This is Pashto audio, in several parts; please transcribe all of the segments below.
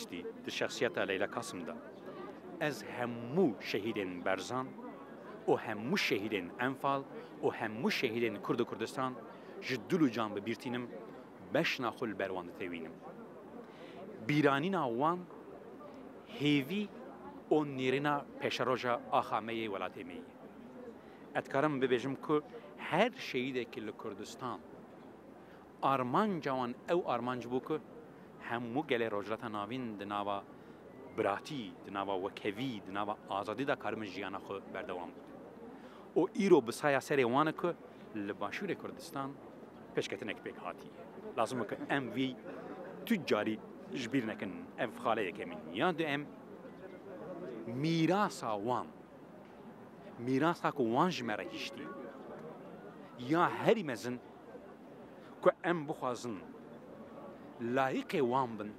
تشتی در شخصیت لیلا قاسم دا از همو شهیدین برزان و همو شهیدین انفال و همو شهیدین کرد و کردستان جدلو جان ببیرتینم بشنا خل بروان تیوینم بیرانین آوان هیوی و نیرنا پیشروجا آخامه ولاتیمی اتکارم ببیجم که هر شهیده که لکردستان آرمان جوان او آرمان جبو که همو گله روجرات ناوین دناوا براتی دناوا وکوی دناوا آزادی دا کارم جیانا خو بردوام بود و ایرو بسایا سری وانه که لباشور کردستان پیشکتنک بیک هاتی لازمه که ام وی تجاری جبیر نکن اف خاله یکمین یا دو ام میراثا وان میراثا که وان جمره هشتی یا هری مزن که ام بخوازن لایق وان بن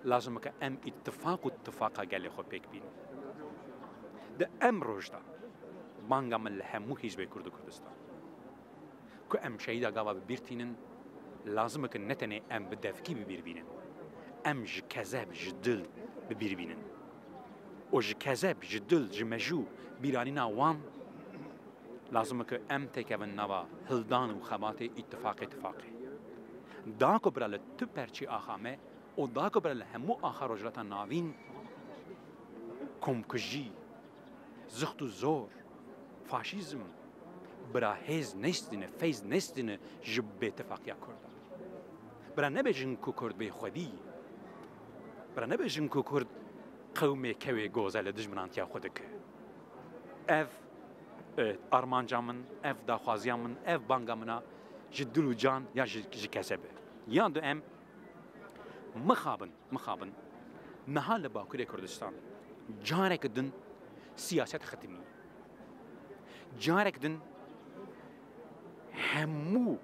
لازم که ام اتفاقا گلی خو پیک بین ده ام روشدا بانگا من لهمو حزب کرد و کردستان که ام شهیدا گاوا ببیرتینن لازم که نتنه ام بدفکی ببیر بینن ام جکذب جدل ببیر بینن و جکذب جدل جمجو بیرانینا وان لازم که ام تکون نوا هلدان و خبات اتفاقی دا که برای تو پرچی آخامه و دا که برای همو آخر رجلت ناوین کمکجی زخت و زور فاشیزم برای هیز نستینه فیز نستینه جب اتفاقیا کرده برای نبیجن که کرد به خودی برای نبیجن که کرد قومی کوی گوزل دجمنانتیا خوده که اف آرمانجا من اف داخوازیا من اف بانگا منا جدل و جان یا جکسبه یا دو ام مخابن نهال باکوری کردستان جارک دن سیاست ختمی جارک دن همو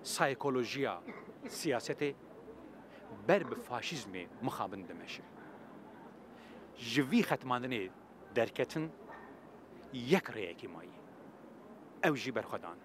سایکولوژیا سیاست بر به فاشیزم مخابن دمشه جوی ختماندنی درکتن یک ریکی مایی او جی برخودان